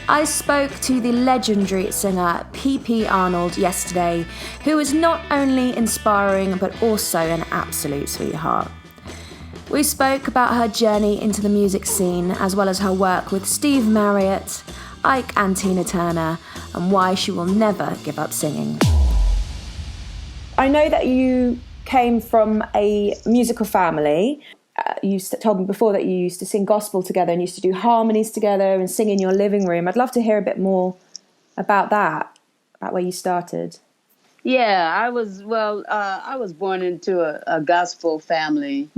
I spoke to the legendary singer PP Arnold yesterday, who is not only inspiring but also an absolute sweetheart. We spoke about her journey into the music scene, as well as her work with Steve Marriott, Ike and Tina Turner, and why she will never give up singing. I know that you came from a musical family. You told me before that you used to sing gospel together and used to do harmonies together and sing in your living room. I'd love to hear a bit more about that, about where you started. Yeah, I was born into a gospel family,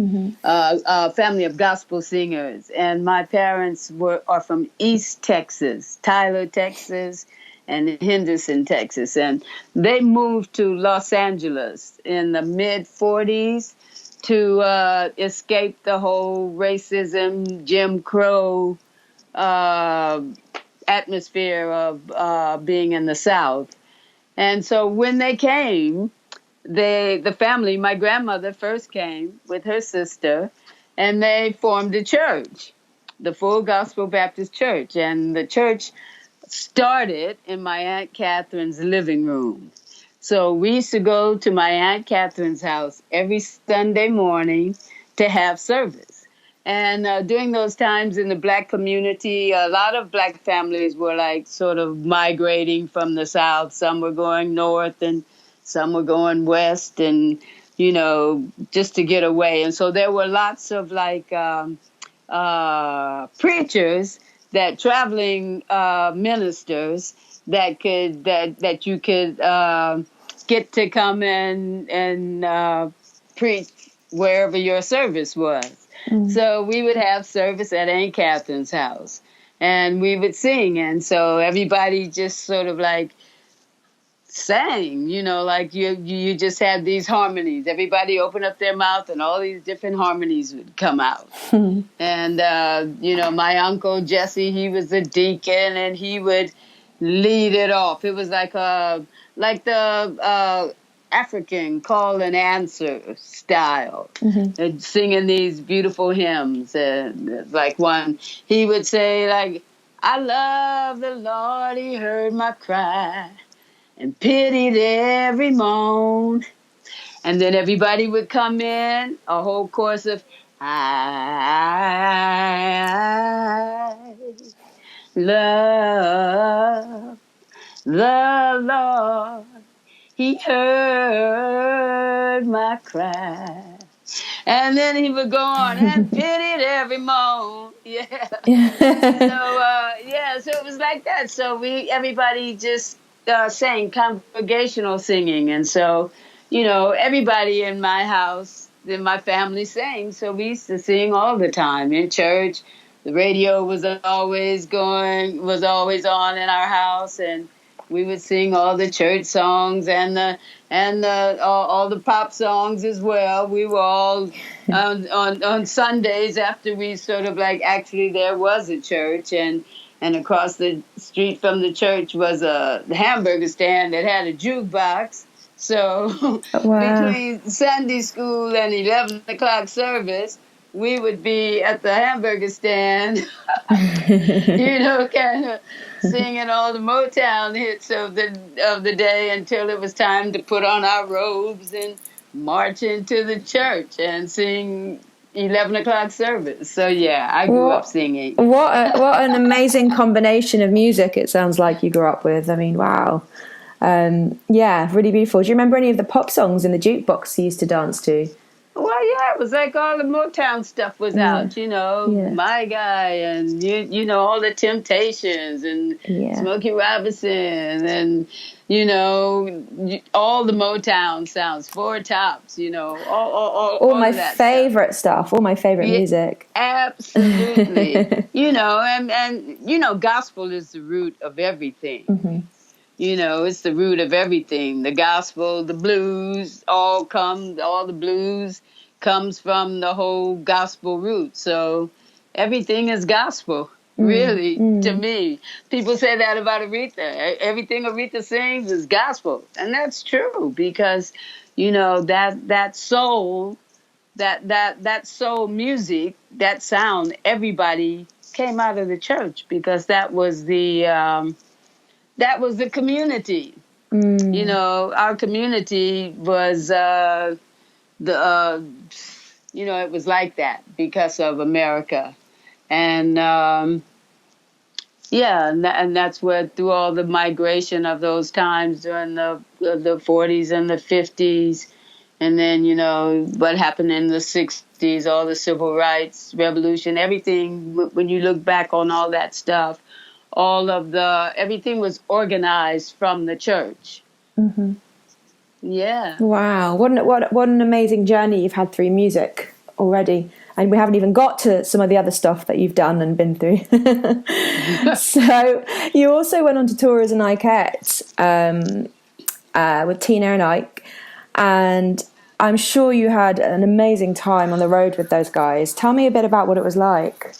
a family of gospel singers, and my parents are from East Texas, Tyler, Texas, and Henderson, Texas, and they moved to Los Angeles in the mid-'40s to escape the whole racism, Jim Crow atmosphere of being in the South. And so when they came, the family, my grandmother first came with her sister, and they formed a church, the Full Gospel Baptist Church. And the church started in my Aunt Catherine's living room. So we used to go to my Aunt Catherine's house every Sunday morning to have service. And during those times in the Black community, a lot of Black families were like sort of migrating from the South. Some were going north and some were going west and, you know, just to get away. And so there were lots of like preachers, that traveling ministers that you could get to come in and preach wherever your service was. So we would have service at Aunt Catherine's house, and we would sing. And so everybody just sort of like sang, you know, like you just had these harmonies. Everybody opened up their mouth and all these different harmonies would come out. And, you know, my uncle Jesse, he was a deacon and he would lead it off. It was like the African call and answer style, and singing these beautiful hymns. Like one, he would say like, I love the Lord, he heard my cry and pitied every moan. And then everybody would come in, a whole chorus of, I love the Lord, he heard my cry. And then he would go on and pitied every moan. Yeah. So it was like that. So everybody just sang congregational singing. And so, you know, everybody in my house, in my family sang. So we used to sing all the time in church. The radio was always on in our house, and we would sing all the church songs and all the pop songs as well. We were all on Sundays after we sort of like, actually there was a church, and across the street from the church was a hamburger stand that had a jukebox. So between Sunday school and 11 o'clock service, we would be at the hamburger stand, you know, kind of singing all the Motown hits of the day until it was time to put on our robes and march into the church and sing 11 o'clock service. So yeah, I grew up singing. What an amazing combination of music it sounds like you grew up with. I mean, wow. Yeah, really beautiful. Do you remember any of the pop songs in the jukebox you used to dance to? Well, yeah, it was like all the Motown stuff was out, you know, My Guy and, you know, all the Temptations and Smokey Robinson and, you know, all the Motown sounds, Four Tops, you know, all my that favorite stuff, all my favorite music. Absolutely. You know, and, you know, gospel is the root of everything. You know, it's the root of everything. The gospel, the blues, all the blues comes from the whole gospel root. So everything is gospel, really, to me. People say that about Aretha. Everything Aretha sings is gospel. And that's true because, you know, that soul, that soul music, that sound, everybody came out of the church, because that was the community. You know, our community was it was like that because of America. And and that's where, through all the migration of those times during the 40s and the 50s, and then, you know, what happened in the 60s, all the civil rights revolution, everything, when you look back on all that stuff, everything was organized from the church. Mm-hmm. Yeah. Wow. What an amazing journey you've had through music already. And we haven't even got to some of the other stuff that you've done and been through. So you also went on to tour as an Ikeette with Tina and Ike. And I'm sure you had an amazing time on the road with those guys. Tell me a bit about what it was like.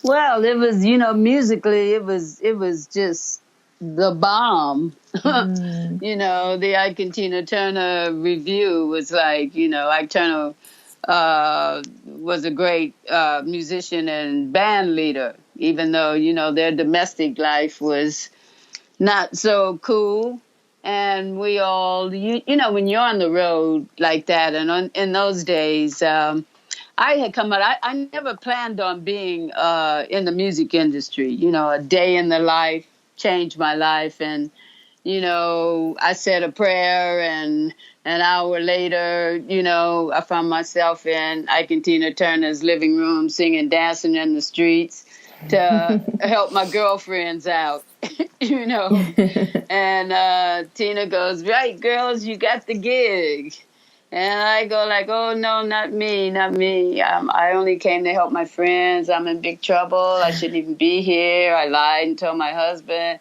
Well, it was, you know, musically, it was just the bomb. You know, the Ike and Tina Turner review was like, you know, Ike Turner was a great musician and band leader, even though, you know, their domestic life was not so cool. And we all, you know, when you're on the road like that, and in those days, I had come out, I never planned on being in the music industry. You know, a day in the life changed my life. And, you know, I said a prayer, and an hour later, you know, I found myself in Ike and Tina Turner's living room singing, dancing in the streets to help my girlfriends out, you know. And Tina goes, "Right, girls, you got the gig." And I go like, "Oh, no, not me, not me. I only came to help my friends. I'm in big trouble. I shouldn't even be here." I lied and told my husband.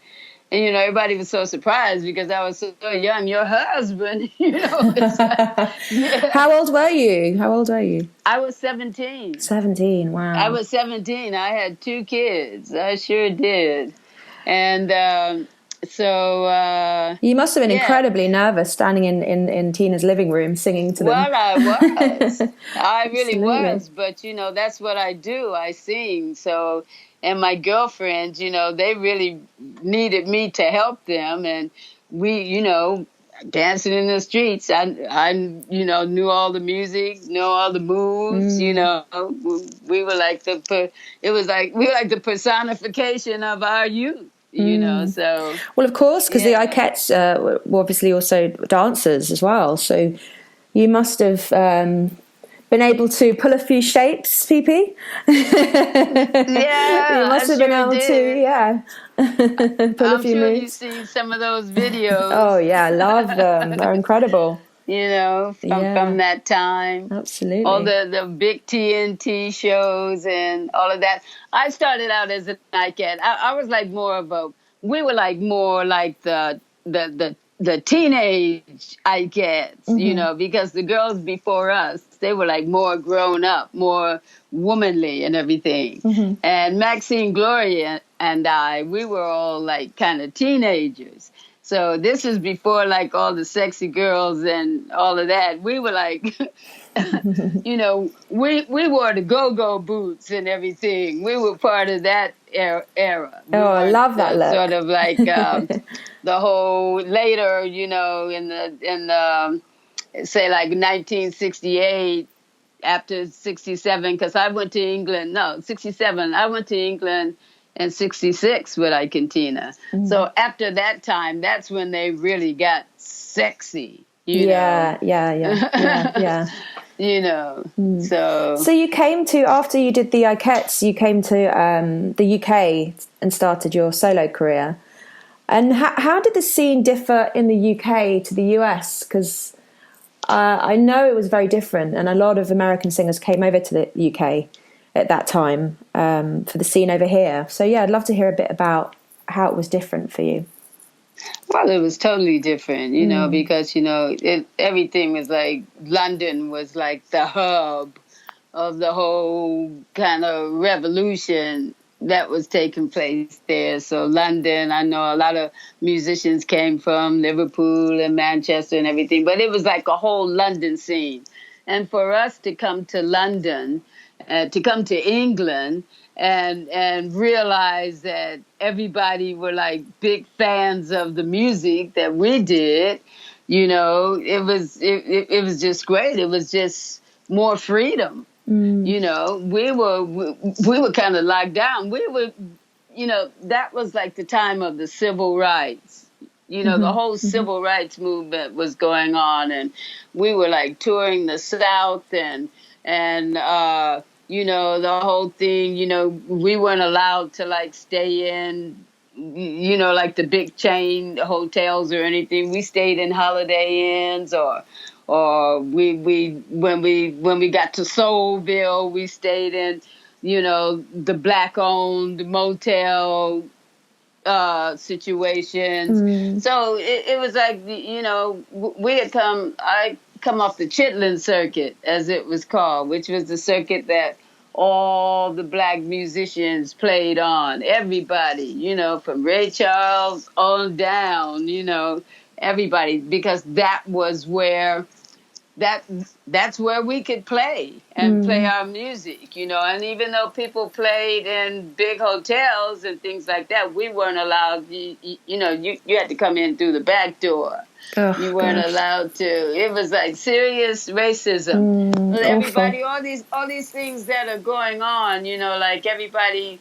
And, you know, everybody was so surprised because I was so young. Your husband, you know. Yeah. How old were you? I was 17. 17, wow. I was 17. I had 2 kids. I sure did. And so... you must have been incredibly nervous standing in Tina's living room singing to them. Well, I was. I really was. But, you know, that's what I do. I sing. So... And my girlfriends, you know, they really needed me to help them. And we, you know, dancing in the streets, I you know, knew all the music, knew all the moves, you know. We were like we were like the personification of our youth, you know, so. Well, of course, because the Ikeettes were obviously also dancers as well. So you must have... been able to pull a few shapes, PP? Yeah, you must have been able to, pull a few moves. You've seen some of those videos. Oh, yeah, I love them. They're incredible. You know, from that time. Absolutely. All the big TNT shows and all of that. I started out as an Ikeette. I was like we were like more like the teenage Ikeettes, you know, because the girls before us, they were like more grown up, more womanly and everything. And Maxine, Gloria, and I, we were all like kind of teenagers. So this is before like all the sexy girls and all of that. We were like, you know, we wore the go-go boots and everything. We were part of that era. I love that look. Sort of like the whole later, you know, in the say like 1968, after 67, because I went to England. No, 67. I went to England in 66 with Ike and Tina. So after that time, that's when they really got sexy. You know? Yeah. You know, So you came to, after you did the Ikeettes, you came to the UK and started your solo career. And how did the scene differ in the UK to the US? Because I know it was very different, and a lot of American singers came over to the UK at that time for the scene over here. So yeah, I'd love to hear a bit about how it was different for you. Well, it was totally different, you know, because, you know, everything was like, London was like the hub of the whole kind of revolution that was taking place there. So London, I know a lot of musicians came from Liverpool and Manchester and everything, but it was like a whole London scene. And for us to come to London, to come to England and realized that everybody were like big fans of the music that we did. It was just great. It was just more freedom. We were kind of locked down. That was like the time of the civil rights. The whole civil rights movement was going on, and we were like touring the South and the whole thing, we weren't allowed to like stay in, like the big chain hotels or anything. We stayed in Holiday Inns or when we got to Soulville, we stayed in, the black owned motel situations. So it was like, I come off the Chitlin circuit, as it was called, which was the circuit that all the black musicians played on. Everybody, from Ray Charles on down, everybody, because that was where that's where we could play and play our music, and even though people played in big hotels and things like that, we weren't allowed. You had to come in through the back door. Oh, you weren't allowed to. It was like serious racism. Everybody, all these things that are going on, like everybody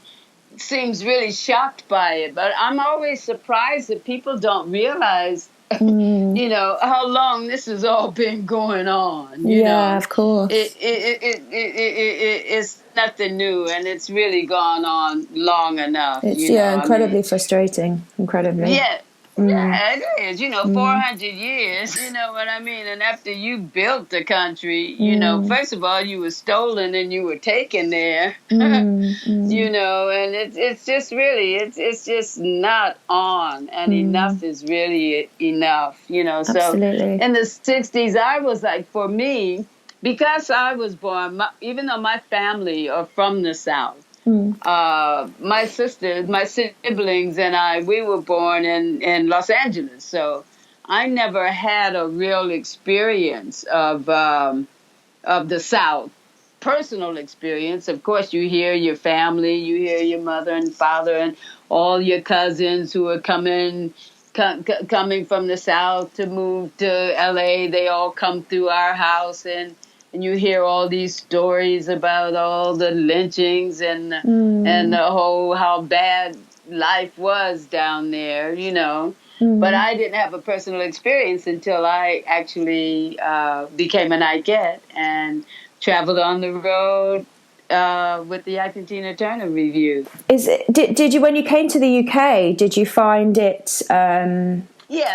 seems really shocked by it, but I'm always surprised that people don't realize how long this has all been going on. Of course. It's nothing new, and it's really gone on long enough. It's incredibly frustrating. Incredibly. Yeah. Yeah, it is. 400 years. You know what I mean? And after you built the country, first of all, you were stolen and you were taken there. And it's just really, it's just not on. And enough is really enough. Absolutely. So in the 60s, I was like, for me, because I was born, even though my family are from the South, my sisters, my siblings, and I, we were born in Los Angeles. So I never had a real experience of the South, personal experience. Of course, you hear your family, you hear your mother and father and all your cousins who are coming from the South to move to LA. They all come through our house, and you hear all these stories about all the lynchings and the whole how bad life was down there, But I didn't have a personal experience until I actually became an Ikeette and traveled on the road with the Ike and Tina Turner review. Did you, when you came to the UK, did you find it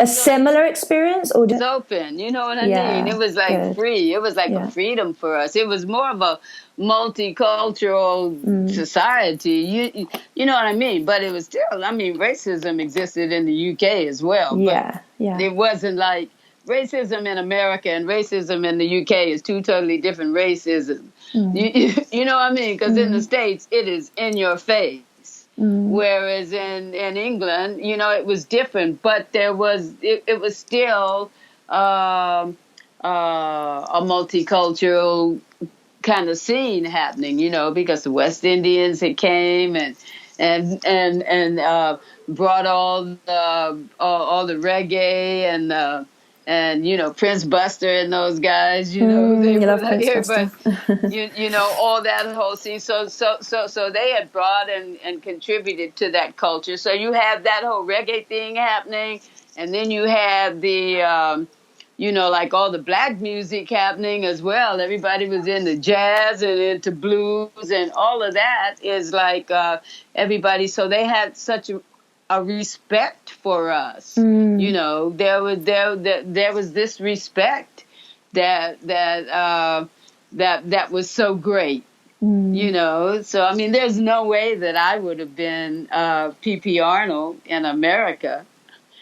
a similar experience, or it was open? You know what I mean? It was like free. It was like a freedom for us. It was more of a multicultural society. You know what I mean? But it was still, racism existed in the UK as well. But it wasn't like racism in America and racism in the UK is two totally different racism. You know what I mean? Because in the States, it is in your face. Whereas in England, it was different, but it was still a multicultural kind of scene happening, because the West Indians had came and brought all the reggae and Prince Buster and those guys, they were here, but all that whole scene. So they had brought and contributed to that culture. So you have that whole reggae thing happening, and then you have the like all the black music happening as well. Everybody was into jazz and into blues, and all of that is like everybody. So they had such a respect for us. There was this respect that was so great. So there's no way that I would have been PP Arnold in America.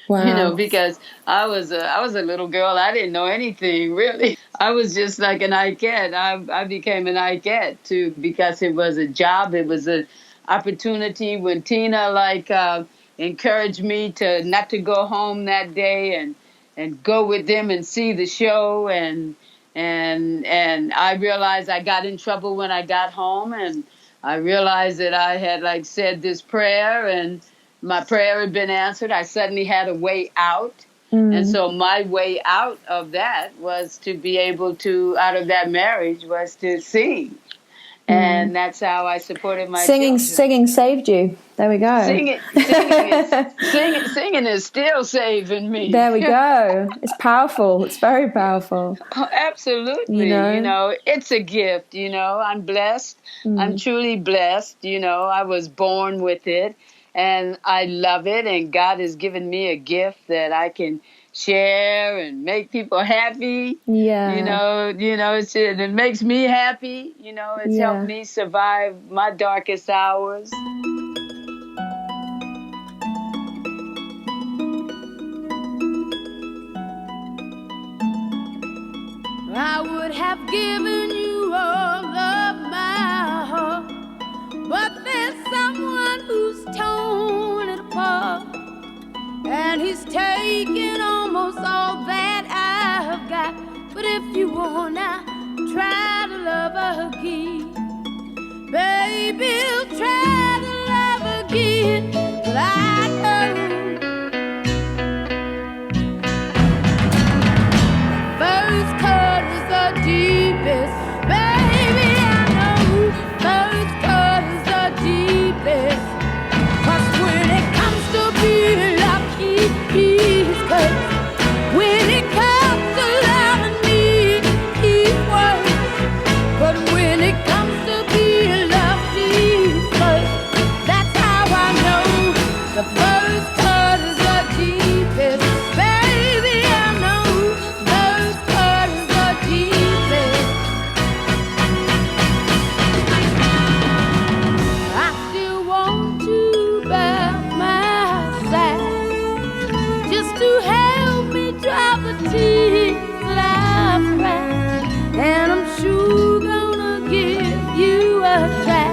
Wow. Because I was a little girl. I didn't know anything really. I was just like an Ikeette. I became an Ikeette too because it was a job. It was an opportunity. When Tina encouraged me to not to go home that day and go with them and see the show, and I realized I got in trouble when I got home, and I realized that I had like said this prayer and my prayer had been answered. I suddenly had a way out. And so my way out of that was to be able to, out of that marriage, was to sing. And that's how I supported my children. Singing saved you. There we go. Singing is still saving me. There we go. It's powerful. It's very powerful. Oh, absolutely. You know, it's a gift. You know, I'm blessed. I'm truly blessed. You know, I was born with it. And I love it, and God has given me a gift that I can share and make people happy. Yeah. It makes me happy. You know, it's helped me survive my darkest hours. I would have given you all of my heart, but there's someone who's torn it apart, and he's taken almost all that I've got. But if you wanna try to love again, baby, try to love again. But I know first cut is the deepest. Baby, I know first cut is the deepest. 'Cause when it comes to being lucky, he's cut. When it comes to loving me, he's worse. But when it comes to being loved, he's first. That's how I know the first cut is the deepest. Baby, I know first cut is the deepest. I still want to bear my side, just to help me drop the tears that I've cried. And I'm sure gonna give you a try.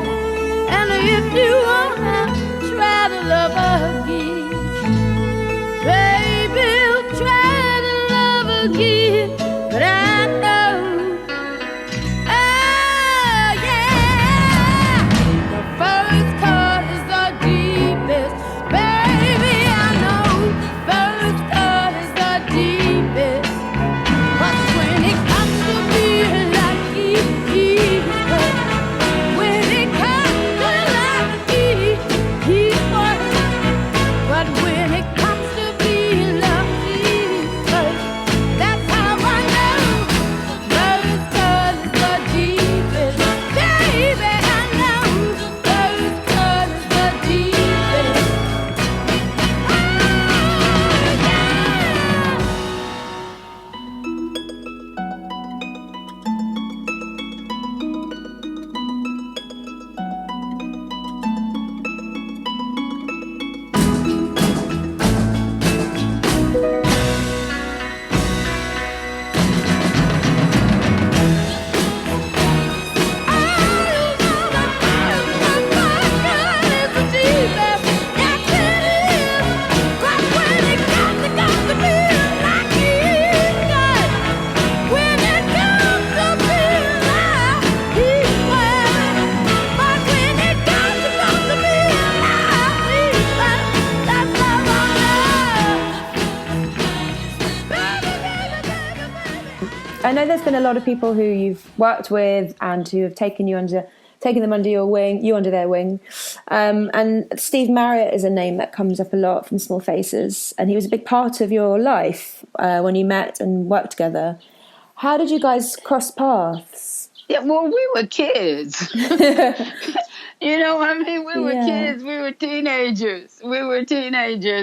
And if you wanna try to love again, baby, try to love again. But I know, oh yeah, the first cut is the deepest. Baby, I know first cut is the deepest. But when it comes to being lucky, he's cut. When it comes to lucky, he's worse. But when it comes to being lucky, he's first. That's how I know first cut is the deepest. Baby, I know first cut is the deepest. Oh, I know there's been a lot of people who you've worked with and who have taken them under your wing, you under their wing. And Steve Marriott is a name that comes up a lot from Small Faces, and he was a big part of your life when you met and worked together. How did you guys cross paths? Yeah, well, we were kids. You know, I mean, we were kids. We were teenagers.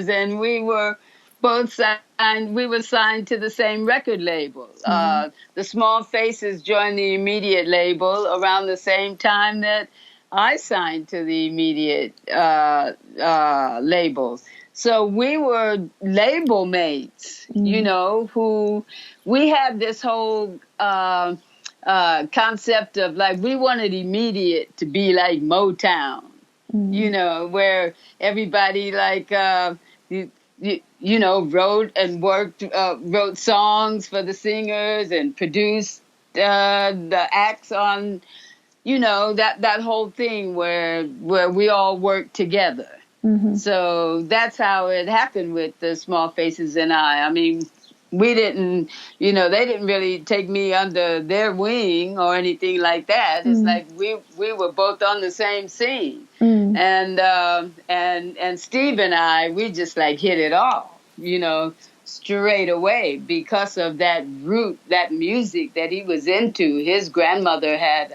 And we were both signed. We were signed to the same record label. The Small Faces joined the Immediate label around the same time that I signed to the Immediate label. So we were label mates, you know, who we had this whole concept of like we wanted Immediate to be like Motown, you know, where everybody like you know, wrote and wrote songs for the singers and produced the acts on that whole thing where we all work together. Mm-hmm. So that's how it happened with the Small Faces and I. I mean, we didn't, they didn't really take me under their wing or anything like that. It's like we were both on the same scene. And Steve and I, we just like hit it off, straight away because of that root, that music that he was into. His grandmother had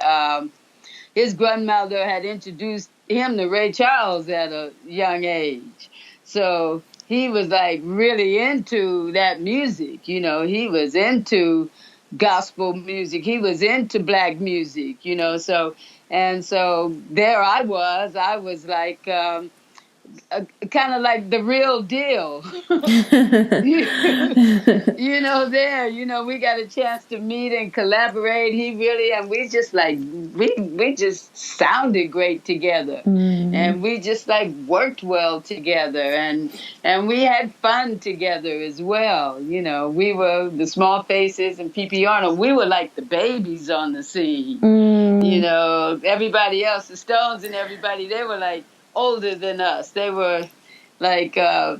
introduced him to Ray Charles at a young age. So he was like really into that music. He was into gospel music. He was into black music, so there I was like, kind of like the real deal. We got a chance to meet and collaborate. And we just like, we just sounded great together. And we just like worked well together, and we had fun together as well. We were the Small Faces and PP Arnold. We were like the babies on the scene. Everybody else, the Stones and everybody, they were like older than us. They were like 4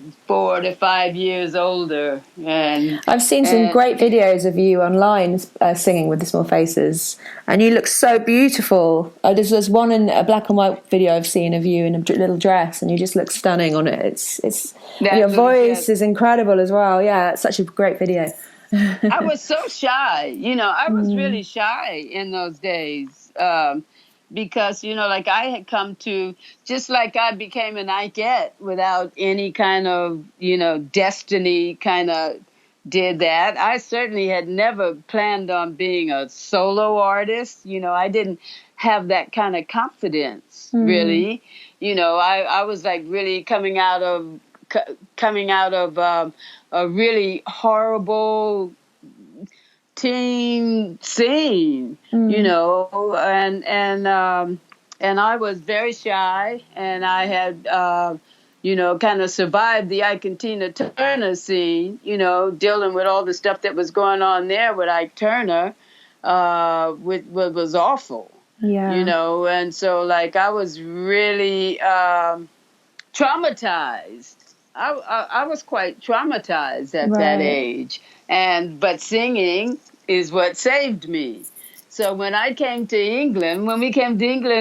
to 5 years older. And I've seen some great videos of you online singing with the Small Faces, and you look so beautiful. There's one in a black and white video I've seen of you in a little dress, and you just look stunning on it. It's your voice is incredible as well. Yeah, it's such a great video. I was so shy. I was really shy in those days. Because, like I had come to, just like I became an Ikeette without any kind of, destiny kind of did that. I certainly had never planned on being a solo artist. I didn't have that kind of confidence, really. I was like really coming out of a really horrible teen scene, and I was very shy, and I had, kind of survived the Ike and Tina Turner scene, dealing with all the stuff that was going on there with Ike Turner, which was awful, and so like I was really traumatized. I was quite traumatized at that age. But singing is what saved me. So when we came to England,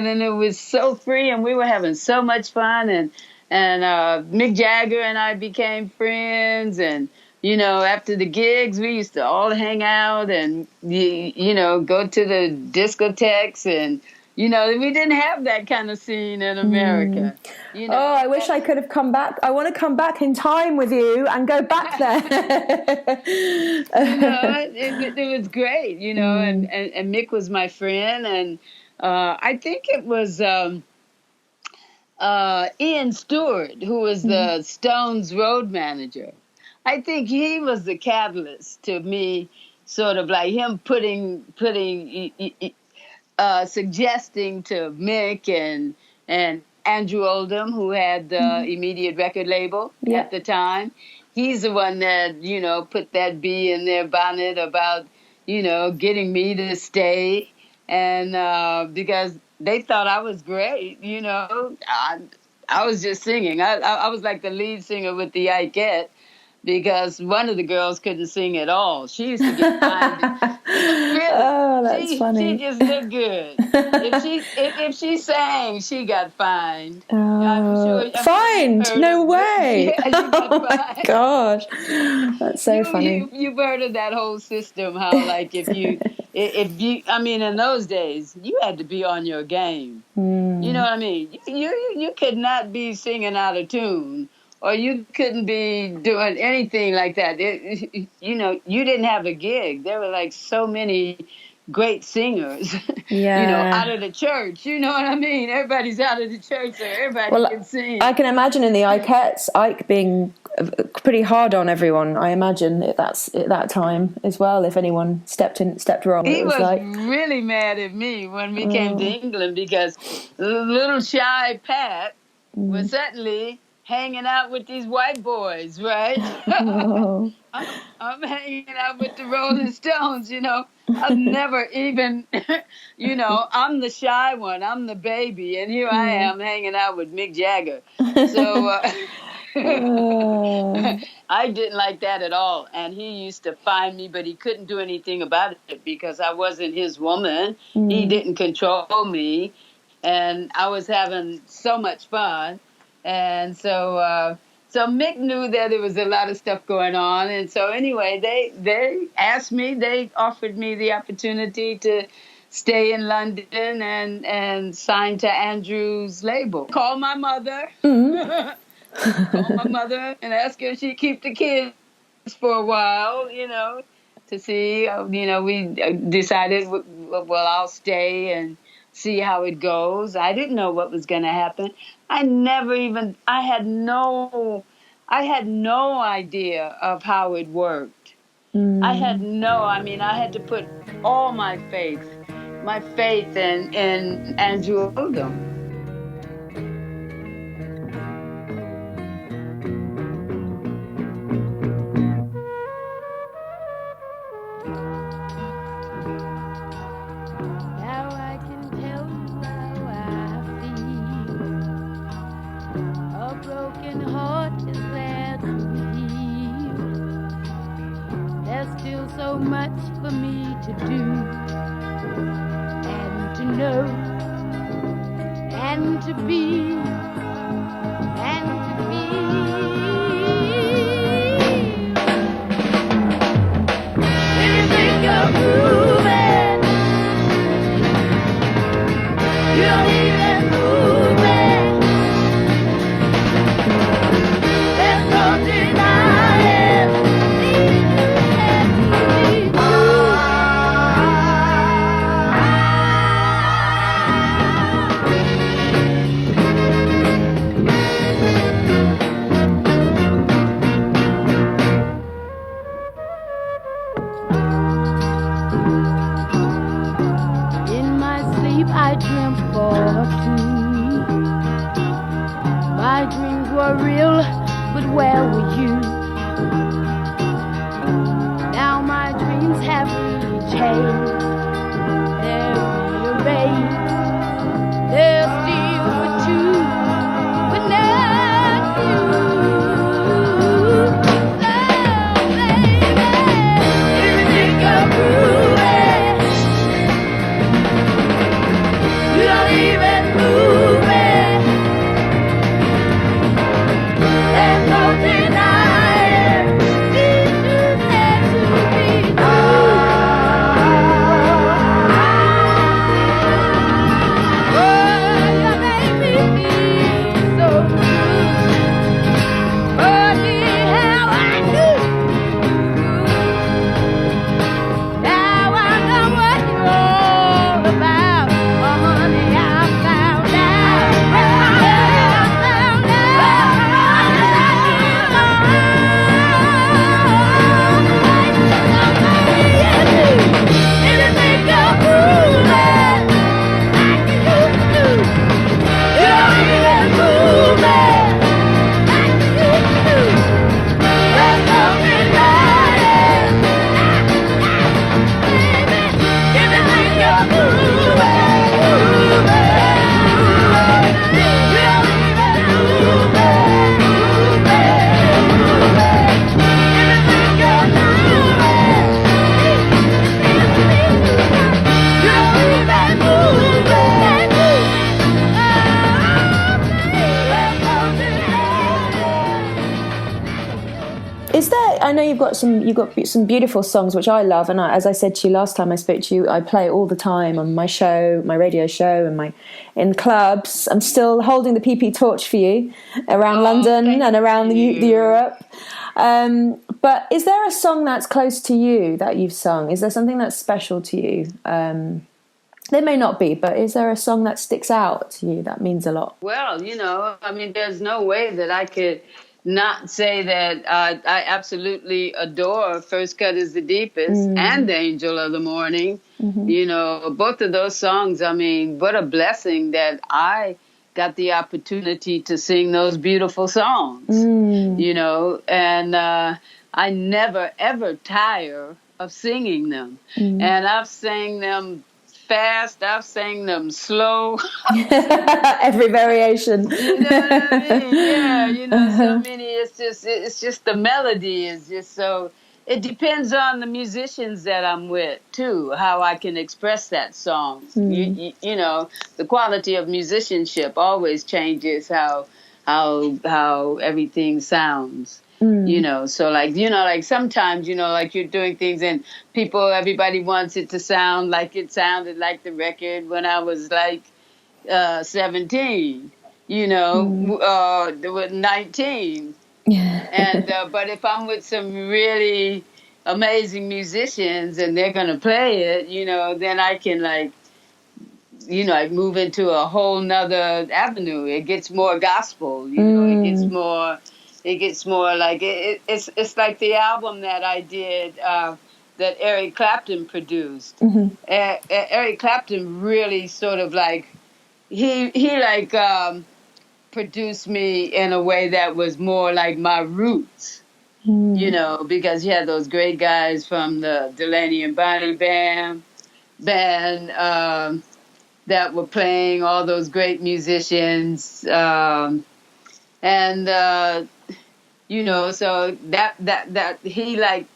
and it was so free, and we were having so much fun, and Mick Jagger and I became friends, and after the gigs, we used to all hang out and go to the discotheques, and we didn't have that kind of scene in America. I wish I could have come back. I want to come back in time with you and go back there. It was great, and Mick was my friend, and I think it was Ian Stewart, who was the Stones road manager. I think he was the catalyst to me, sort of like him putting suggesting to Mick and Andrew Oldham, who had the Immediate record label at the time. He's the one that, put that bee in their bonnet about, getting me to stay. And because they thought I was great, I was just singing. I was like the lead singer with the Ikeette, because one of the girls couldn't sing at all. She used to get fined. Really, oh, that's funny. She just looked good. If she sang, she got fined. I'm fined? No way. Yeah, she got oh my gosh, that's so funny. You've heard of that whole system? How like if you, I mean, in those days, you had to be on your game. You know what I mean? You could not be singing out of tune, or you couldn't be doing anything like that. You didn't have a gig. There were like so many great singers, out of the church. You know what I mean? Everybody's out of the church, so everybody can sing. I can imagine in the Ikeettes, Ike being pretty hard on everyone. I imagine at that time as well. If anyone stepped wrong, he was like really mad at me when we came to England, because little shy Pat was certainly hanging out with these white boys, right? Oh. I'm hanging out with the Rolling Stones, you know. I've never even, you know, I'm the shy one. I'm the baby. And here I am hanging out with Mick Jagger. So I didn't like that at all. And he used to find me, but he couldn't do anything about it because I wasn't his woman. He didn't control me. And I was having so much fun. And so Mick knew that there was a lot of stuff going on. And so anyway, they asked me, they offered me the opportunity to stay in London and sign to Andrew's label. Call my mother. Call my mother and ask her if she'd keep the kids for a while, you know, to see, you know, we decided, well, I'll stay and see how it goes. I didn't know what was going to happen. I had no idea of how it worked. I had to put all my faith in Andrew Oldham. So much for me to do and to know and to be and to When you think of moving, you don't even move it. There's no denying. I dreamt for two. My dreams were real, but where were you? Now my dreams have changed. They're rearranged. They're still for two, but not you. So, baby, if you think I'm moving, you don't even move it. There's no denying. You said to be true. Oh, you make me feel so good. Oh, dear, how I knew. Now I know what you're all about. Oh, honey, I found out. I found Anything you're moving, like you used to. You don't even move it, like you used to. There's no denying. Baby, anything you're moving, you don't even move it, anything you're moving, you don't even move it. Is there? I know you've got some beautiful songs which I love, and as I said to you last time I spoke to you, I play all the time on my show, my radio show, and in clubs. I'm still holding the PP torch for you around London and around the Europe. But is there a song that's close to you that you've sung? Is there something that's special to you? There may not be, but is there a song that sticks out to you that means a lot? Well, you know, I mean, there's no way that I could not say that I absolutely adore First Cut is the Deepest and Angel of the Morning. You know, both of those songs, I mean, what a blessing that I got the opportunity to sing those beautiful songs, you know, and I never, ever tire of singing them. And I've sang them fast, I've sang them slow. Every variation. You know what I mean? Yeah, you know, so many, it's just the melody is just so, it depends on the musicians that I'm with, too, how I can express that song. You know, the quality of musicianship always changes how everything sounds. You know, so like, you know, like sometimes, you know, like you're doing things and everybody wants it to sound like it sounded like the record when I was like 17, you know, with 19. And but if I'm with some really amazing musicians and they're gonna play it, you know, then I can like, you know, like move into a whole nother avenue. It gets more gospel, you know, it gets more like it's like the album that I did that Eric Clapton produced. Eric Clapton really sort of like he like produced me in a way that was more like my roots, you know, because he had those great guys from the Delaney and Bonnie band that were playing, all those great musicians, and you know, so that he like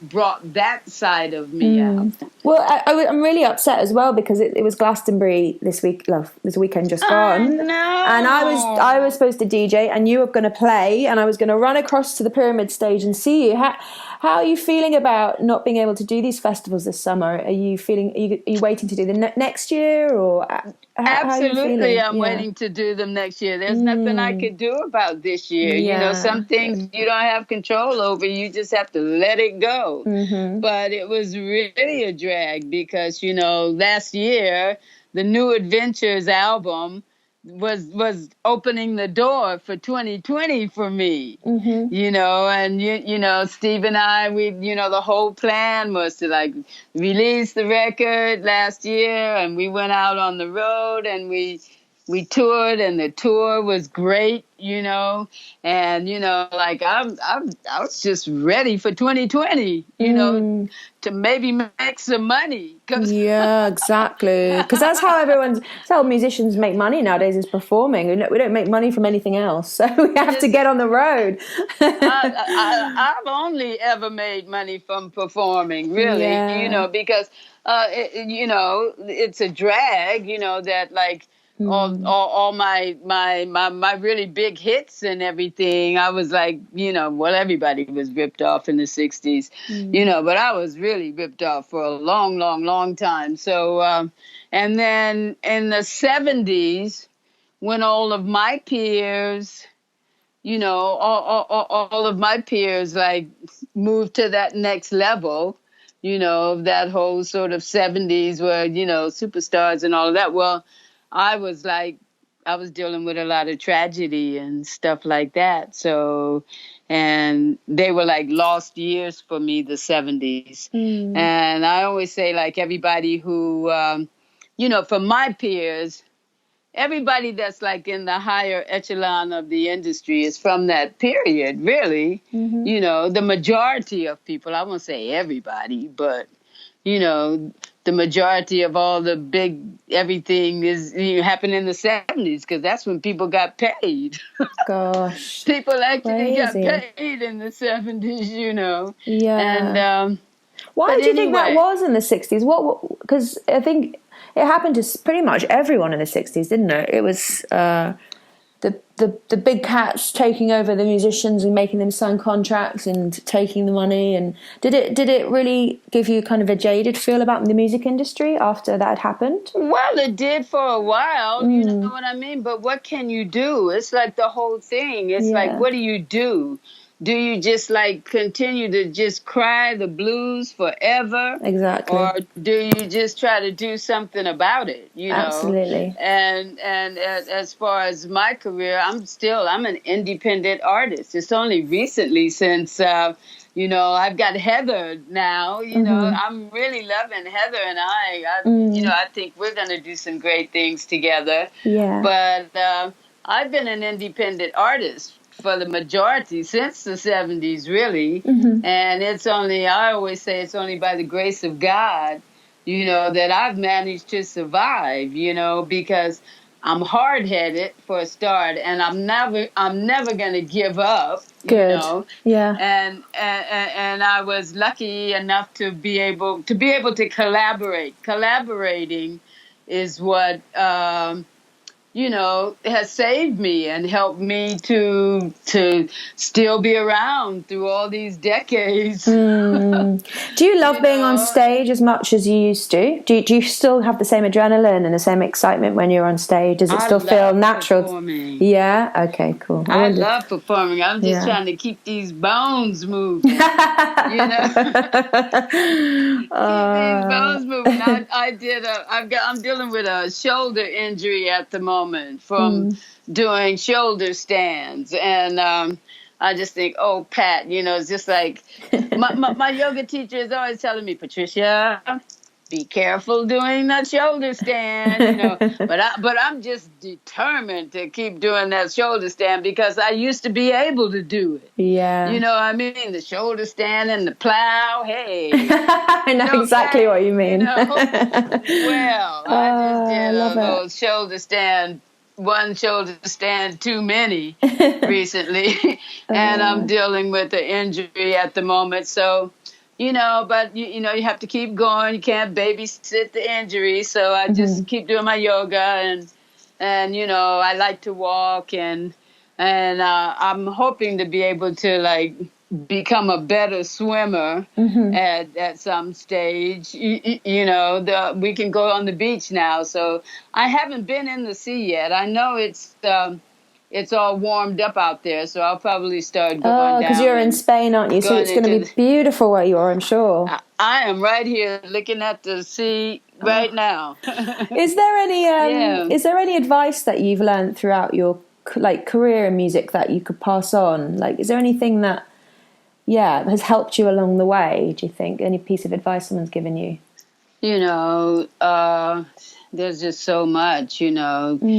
brought that side of me out. Well, I'm really upset as well because it was Glastonbury this weekend just gone, No. and I was supposed to DJ and you were going to play, and I was going to run across to the Pyramid stage and see you. How are you feeling about not being able to do these festivals this summer? Are you waiting to do them next year, or Absolutely, I'm waiting to do them next year. There's nothing I could do about this year. You know, some things you don't have control over. You just have to let it go. But it was really a drag because, you know, last year, the New Adventures album was opening the door for 2020 for me, you know, and you know, Steve and I, you know, the whole plan was to like release the record last year, and we went out on the road and we toured, and the tour was great, you know, and you know, like I was just ready for 2020, you know, to maybe make some money. Yeah, exactly. Because that's how musicians make money nowadays, is performing. We don't make money from anything else, so we have to get on the road. I've only ever made money from performing, really, you know, because you know, it's a drag, you know, that like all my really big hits and everything. I was like, you know, well, everybody was ripped off in the 60s, you know, but I was really ripped off for a long time. So, and then in the 70s, when all of my peers, you know, all of my peers like moved to that next level, you know, that whole sort of 70s where, you know, superstars and all of that. Well, I was dealing with a lot of tragedy and stuff like that. So, and they were like lost years for me, the 70s. And I always say, like, everybody who, you know, for my peers, everybody that's like in the higher echelon of the industry is from that period, really. You know, the majority of people, I won't say everybody, but, you know, the majority of all the big everything is happened in the 70s, because that's when people got paid. Gosh. People actually got paid in the 70s, you know. Yeah. And why do you think that was in the 60s? What? Because I think it happened to pretty much everyone in the 60s, didn't it? It was the big cats taking over the musicians and making them sign contracts and taking the money. And did it really give you kind of a jaded feel about the music industry after that had happened? Well, it did for a while, you know what I mean? But what can you do? It's like the whole thing. It's like, what do you do? do you just like continue to just cry the blues forever? Exactly. Or do you just try to do something about it, Absolutely. And as far as my career, I'm an independent artist. It's only recently since, I've got Heather now, I'm really loving Heather and I think we're going to do some great things together. Yeah. But I've been an independent artist for the majority since the 70s, really. And I always say it's only by the grace of God, that I've managed to survive, because I'm hard-headed for a start, and I'm never going to give up. Good. Yeah. And I was lucky enough to be able to collaborate. Collaborating is what has saved me and helped me to still be around through all these decades. Do you love being on stage as much as you used to? Do you still have the same adrenaline and the same excitement when you're on stage? Does it still feel natural? Performing. Yeah? Okay, cool. I love performing. I'm just trying to keep these bones moving. Keep these bones moving. I'm dealing with a shoulder injury at the moment from doing shoulder stands. And I just think, oh, Pat, it's just like my yoga teacher is always telling me, Patricia, be careful doing that shoulder stand, But I'm just determined to keep doing that shoulder stand because I used to be able to do it. Yeah. You know what I mean? The shoulder stand and the plow, hey. I know exactly what you mean. Well, I just did a little shoulder stand, one shoulder stand too many recently. And I'm dealing with an injury at the moment, so... but you have to keep going. You can't babysit the injury. So I just keep doing my yoga and I like to walk and I'm hoping to be able to become a better swimmer at some stage. We can go on the beach now. So I haven't been in the sea yet. I know it's all warmed up out there, so I'll probably start going down. Oh, because you're in Spain, aren't you? So it's going to be beautiful where you are, I'm sure. I am right here looking at the sea right now. Is there any advice that you've learned throughout your career in music that you could pass on? Is there anything that has helped you along the way, do you think? Any piece of advice someone's given you? There's just so much, really.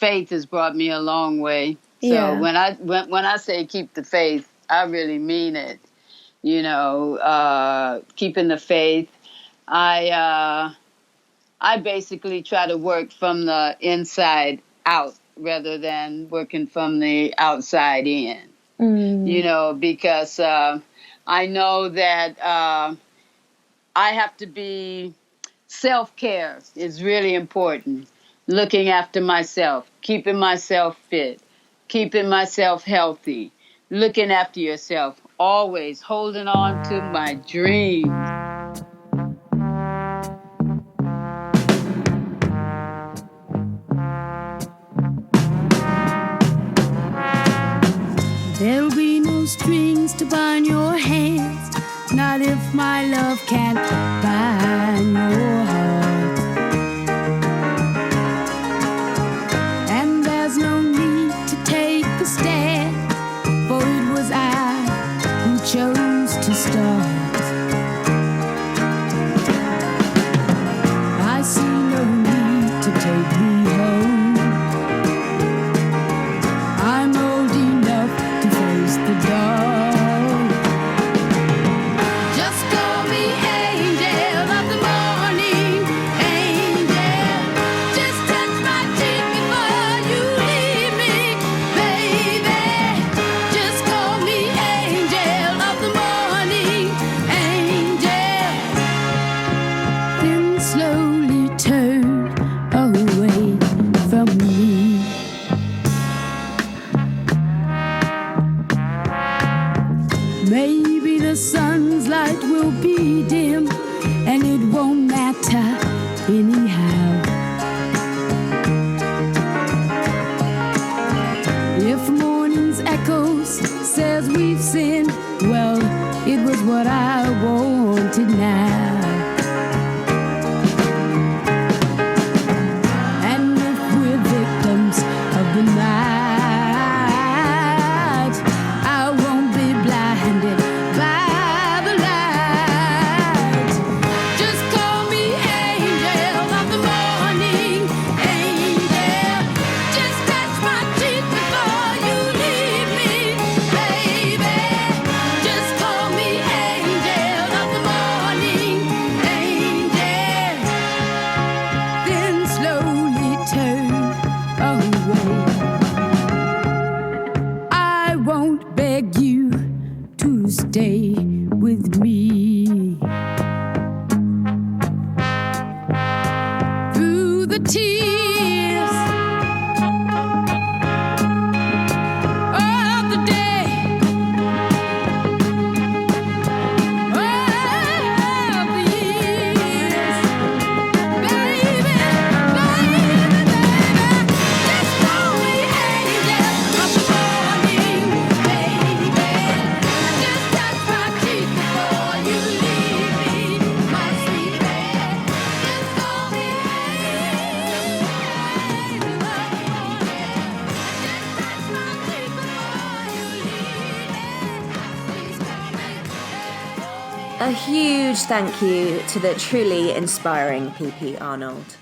Faith has brought me a long way. So when I say keep the faith, I really mean it. Keeping the faith. I basically try to work from the inside out rather than working from the outside in. Because I know that I have to be self-care is really important. Looking after myself, keeping myself fit, keeping myself healthy, looking after yourself, always holding on to my dreams. There'll be no strings to bind your hands, not if my love can't bind your heart. No need to take a stand, for it was I who chose to start. I see no need to take me home. I'm old enough to face the dark. Just call me angel of the morning, angel. Just touch my cheek before you leave me, baby. Just call me angel of the morning, angel. Then slowly turn away from me. Maybe the sun's light will be dim, and it won't matter anyhow. If morning we've sinned, well, it was what I wanted now. And if we're victims of the night, I won't be blinded by the light. Just call me angel of the morning, angel. Just touch my cheek before you leave me, baby. Just call me angel of the morning, angel. Then slowly turn away. I won't beg you to stay with me. Through the tears of the day, of the years, baby, baby, just call me angel of the morning, baby. Just touch my cheek before you leave me, my sweet baby. Just call me angel of the morning. Just touch my cheek before you leave me. Please call me angel. A huge thank you to the truly inspiring PP Arnold.